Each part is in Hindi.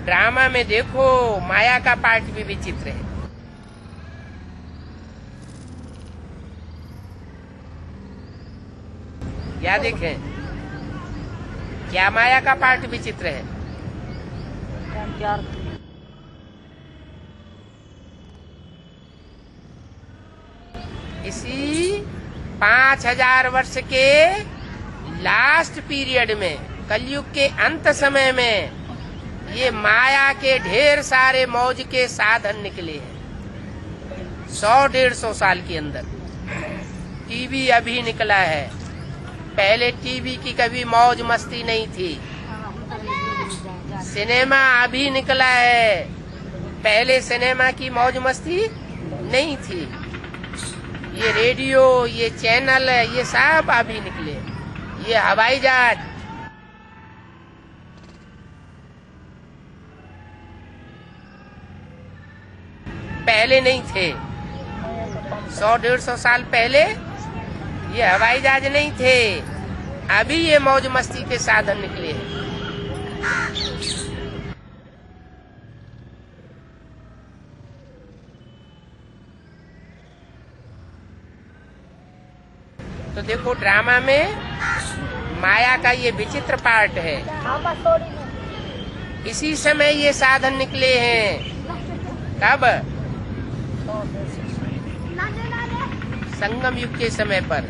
ड्रामा में देखो माया का पार्ट भी विचित्र है। क्या देखें, क्या माया का पार्ट विचित्र है? इसी 5000 वर्ष के लास्ट पीरियड में, कलयुग के अंत समय में, ये माया के ढेर सारे मौज के साधन निकले हैं। 100-150 साल के अंदर टीवी अभी निकला है। पहले टीवी की कभी मौज मस्ती नहीं थी। सिनेमा अभी निकला है, पहले सिनेमा की मौज मस्ती नहीं थी। ये रेडियो, ये चैनल, ये सब अभी निकले। ये हवाई जहाज, पहले नहीं थे। 100-150 साल पहले ये हवाई जहाज नहीं थे। अभी ये मौज मस्ती के साधन निकले हैं। तो देखो ड्रामा में माया का ये विचित्र पार्ट है। इसी समय ये साधन निकले हैं। कब? संगम युग के समय पर,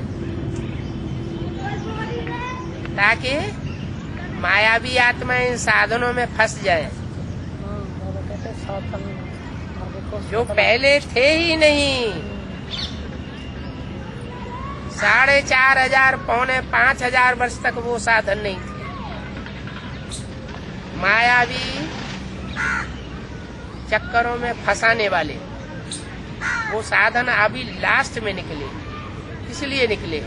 ताकि मायावी आत्मा इन साधनों में फंस जाए जो पहले थे ही नहीं। 4500 -5000 वर्ष तक वो साधन नहीं थे। मायावी चक्करों में फंसाने वाले वो साधन अभी लास्ट में निकले। इसलिए निकले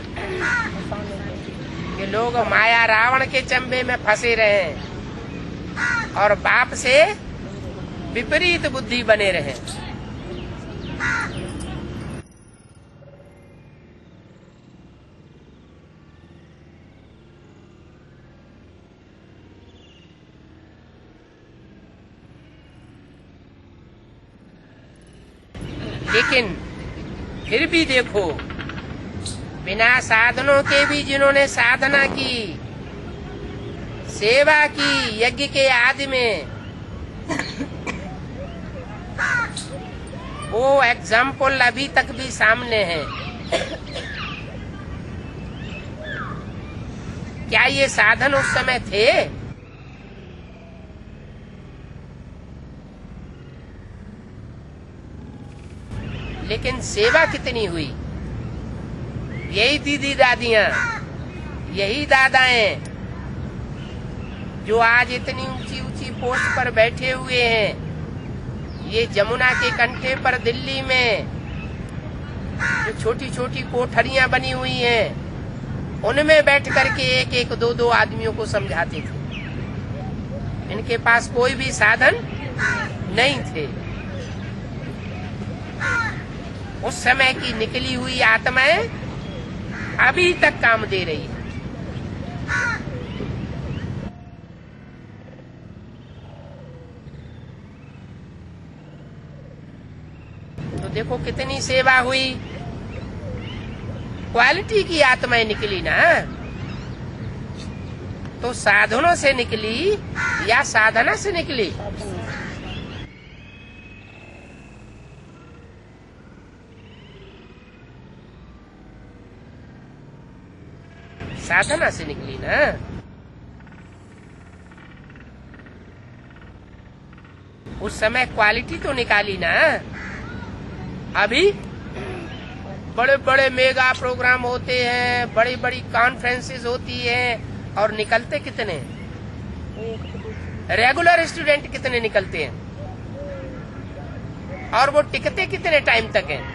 कि लोग माया रावण के चंबे में फंसे रहे और बाप से विपरीत बुद्धि बने रहे। लेकिन फिर भी देखो, बिना साधनों के भी जिन्होंने साधना की, सेवा की यज्ञ के आदि में, वो एग्जाम्पल अभी तक भी सामने है। क्या ये साधन उस समय थे? लेकिन सेवा कितनी हुई? यही दीदी दादियां, यही दादाएं जो आज इतनी ऊंची ऊंची पोस्ट पर बैठे हुए हैं। ये जमुना के कंठे पर दिल्ली में जो छोटी छोटी कोठरियां बनी हुई हैं, उनमें बैठ करके एक एक दो दो आदमियों को समझाते थे। इनके पास कोई भी साधन नहीं थे। उस समय की निकली हुई आत्माएं अभी तक काम दे रही है। तो देखो कितनी सेवा हुई। क्वालिटी की आत्माएं निकली ना। तो साधनों से निकली या साधना से निकली? साधना से निकली ना। उस समय क्वालिटी तो निकाली ना। अभी बड़े बड़े मेगा प्रोग्राम होते हैं, बड़ी बड़ी कॉन्फ्रेंसेस होती हैं, और निकलते कितने? रेगुलर स्टूडेंट कितने निकलते हैं? और वो टिकते कितने टाइम तक हैं?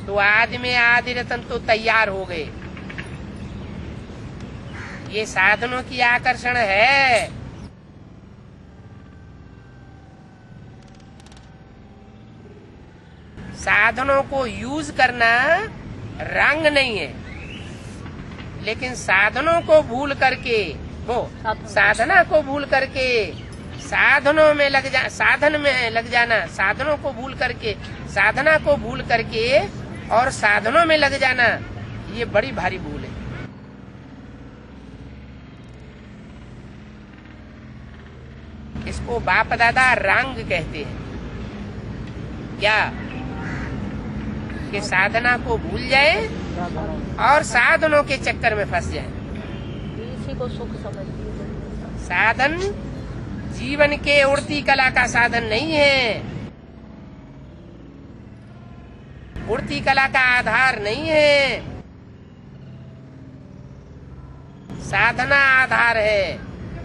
तो आदि में आदि रतन तो तैयार हो गए। ये साधनों की आकर्षण है। साधनों को यूज करना रंग नहीं है, लेकिन साधनों को भूल करके वो साधना को भूल करके साधनों में साधन में लग जाना, साधनों को भूल करके साधना को भूल करके और साधनों में लग जाना, ये बड़ी भारी भूल है। इसको बाप दादा रंग कहते हैं। क्या कि साधना को भूल जाए और साधनों के चक्कर में फंस जाए। इसी को सुख समझती है। साधन जीवन के उड़ती कला का साधन नहीं है, उड़ती कला का आधार नहीं है, साधना आधार है,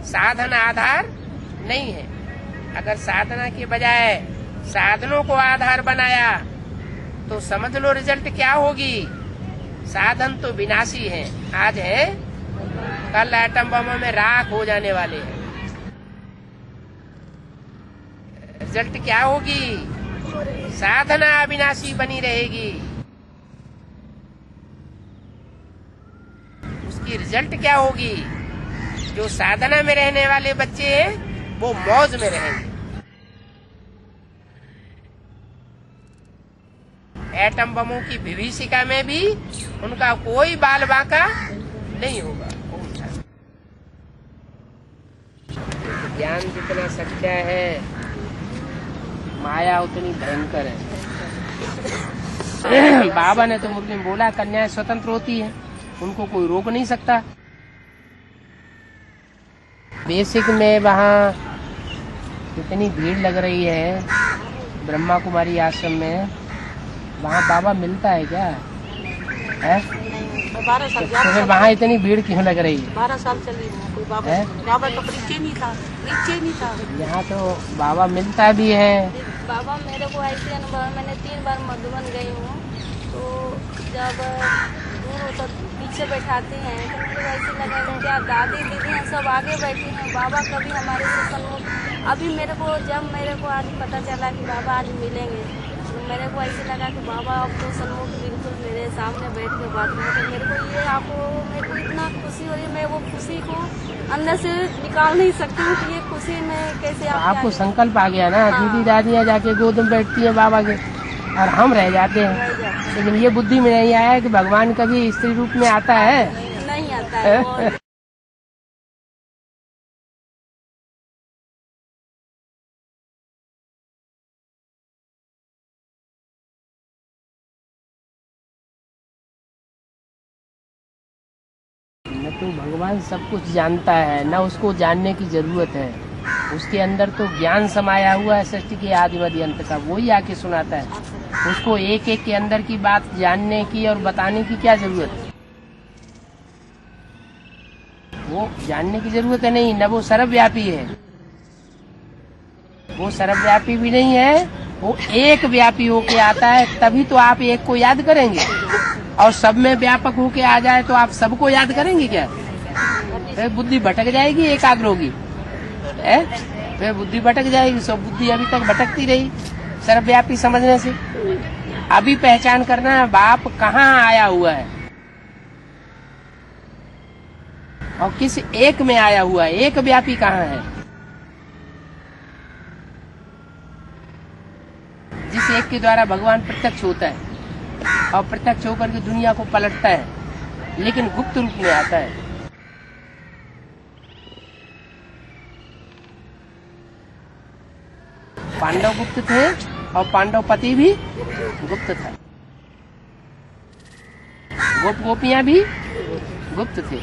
साधन आधार नहीं है। अगर साधना के बजाय साधनों को आधार बनाया तो समझ लो रिजल्ट क्या होगी। साधन तो विनाशी है, आज है कल एटम बम में राख हो जाने वाले हैं। रिजल्ट क्या होगी, साधना अविनाशी बनी रहेगी। उसकी रिजल्ट क्या होगी, जो साधना में रहने वाले बच्चे हैं वो मौज में रहेंगे। एटम बमों की विभीषिका में भी उनका कोई बाल बांका नहीं होगा। ज्ञान जितना सच्चा है, माया उतनी भयंकर है। बाबा ने तो मुरली में बोला कन्याएं स्वतंत्र होती है, उनको कोई रोक नहीं सकता। बेसिक में वहाँ इतनी भीड़ लग रही है ब्रह्मा कुमारी आश्रम में, वहाँ बाबा मिलता है क्या है? 12 साल तो फिर वहाँ इतनी भीड़ क्यों लग रही है? 12 साल चली कोई बाबा तो परिचय नहीं था। यहाँ तो बाबा मिलता भी है। बाबा मेरे को ऐसे अनुभव, मैंने 3 बार मधुबन गई हूँ, तो जब दूर हो तो पीछे बैठाते हैं तो मुझे वैसे लगा कि क्या दादी दीदी सब आगे बैठी हैं, बाबा कभी हमारे से सन्मुख। अभी मेरे को आज पता चला कि बाबा आज मिलेंगे, तो मेरे को ऐसे लगा कि बाबा अब तो सन्मुख बिल्कुल मेरे सामने बैठ के बात करते। मेरे को इतना खुशी हो रही है, मैं वो खुशी को अंदर से निकाल नहीं सकती हूँ कि ये खुशी में कैसे आपको संकल्प आ गया ना। हाँ। दीदी दादियाँ जाके गोद में बैठती है बाबा के और हम रह जाते हैं, लेकिन ये बुद्धि में नहीं आया कि भगवान कभी स्त्री रूप में आता है, नहीं आता है। न तो भगवान सब कुछ जानता है, न उसको जानने की जरूरत है। उसके अंदर तो ज्ञान समाया हुआ है सृष्टि के आदि मध्य अंत का, वही आके सुनाता है। उसको एक एक के अंदर की बात जानने की और बताने की क्या जरूरत है? वो जानने की जरूरत है नहीं, न वो सर्वव्यापी है, वो सर्वव्यापी भी नहीं है, वो एक व्यापी होके आता है। तभी तो आप एक को याद करेंगे, और सब में व्यापक होके आ जाए तो आप सबको याद करेंगे क्या? फिर बुद्धि भटक जाएगी, एकाग्र होगी, फिर बुद्धि भटक जाएगी। सब बुद्धि अभी तक भटकती रही सर्वव्यापी समझने से। अभी पहचान करना है बाप कहाँ आया हुआ है और किस एक में आया हुआ है, एक व्यापी कहाँ है। जिस एक के द्वारा भगवान प्रत्यक्ष होता है और प्रत्यक्ष होकर के दुनिया को पलटता है, लेकिन गुप्त रूप में आता है। पांडव गुप्त थे और पांडव पति भी गुप्त था, गोपियां भी गुप्त थे।